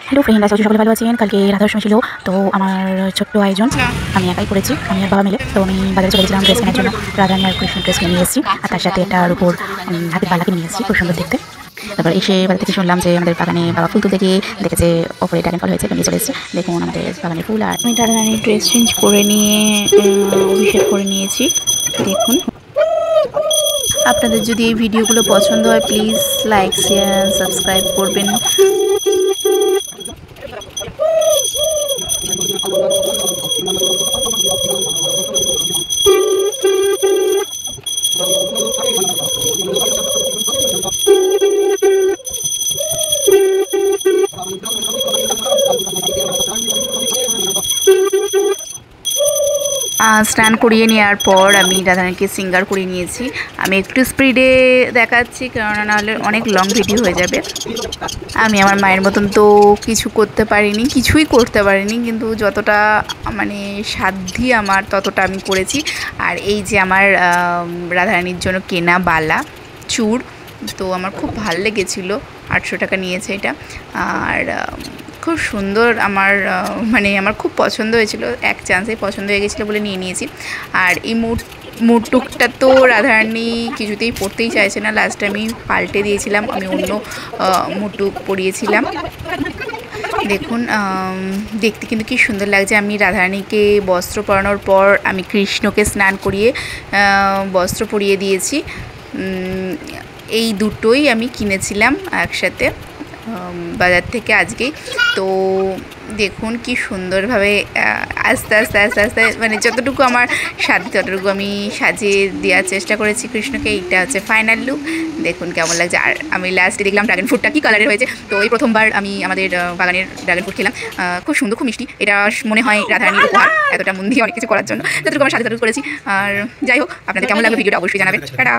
Hello friend, আজকে সকলে ভালো আছেন। কালকে রাধার সময় ছিল, তো আমার ছোট্ট আয়োজন আমি একাই করেছি, আমি আর বাবা মিলে। তো আমি বাজারে চলে গেছিলাম ড্রেস কেনার জন্য। রাধা আর কৃষ্ণ ড্রেস কিনে নিয়ে এসেছি, আর তার সাথে এটার উপর হাতের বালা কিনে নিয়ে এসেছি, খুব সুন্দর দেখতে। তারপর এসে বাজার থেকে শুনলাম যে আমাদের বাগানে বাবা ফুল তুলতে গিয়ে দেখেছে ওপরে ড্রাগন ফল হয়েছে, নিয়ে চলে এসেছে। দেখুন আমাদের বাগানে ফুল। আর আমি রাধারানীর ড্রেস চেঞ্জ করে নিয়ে অভিষেক করে নিয়েছি। দেখুন, আপনাদের যদি এই ভিডিওগুলো পছন্দ হয় প্লিজ লাইক শেয়ার সাবস্ক্রাইব করবেন। স্নান করিয়ে নেওয়ার পর আমি রাধারানীকে সিঙ্গার করিয়ে নিয়েছি। আমি একটু স্পিডে দেখাচ্ছি, কারণ নাহলে অনেক লং ভিডিও হয়ে যাবে। আমি আমার মায়ের মতন তো কিছুই করতে পারিনি, কিন্তু যতটা মানে সাধ্যি আমার ততটা আমি করেছি। আর এই যে আমার রাধারানীর জন্য কেনা বালা চূড়, তো আমার খুব ভাল লেগেছিলো। 800 টাকা নিয়েছে এটা। আর খুব সুন্দর, আমার খুব পছন্দ হয়েছিল, এক চান্সেই পছন্দ হয়ে গেছিলো বলে নিয়ে নিয়েছি। আর এই মুটুকটা তো রাধারানী কিছুতেই পরতেই চাইছে না, লাস্টে আমি পাল্টে দিয়েছিলাম, আমি অন্য মুটুক পরিয়েছিলাম। দেখুন দেখতে কিন্তু কি সুন্দর লাগছে। আমি রাধারানীকে বস্ত্র পরানোর পর আমি কৃষ্ণকে স্নান করিয়ে বস্ত্র পরিয়ে দিয়েছি। এই দুটোই আমি কিনেছিলাম একসাথে বাজার থেকে আজকেই। তো দেখুন কি সুন্দরভাবে আস্তে আস্তে আস্তে আস্তে মানে যতটুকু আমার সাধ্য ততটুকু আমি সাজিয়ে দেওয়ার চেষ্টা করেছি কৃষ্ণকে। এইটা হচ্ছে ফাইনাল লুক, দেখুন কেমন লাগছে। আর আমি লাস্টে দেখলাম ড্রাগন ফ্রুটটা কী কালারের হয়েছে। তো এই প্রথমবার আমি আমাদের বাগানের ড্রাগন ফ্রুট খেলাম, খুব সুন্দর, খুব মিষ্টি। এটা মনে হয় রাধারানীর উপহার, এতটা মন দিয়ে অনেক কিছু করার জন্য যতটুকু আমার সাথে করেছি। আর যাই হোক, আপনাদের কেমন লাগবে ভিডিওটা অবশ্যই জানাবেন। টাটা।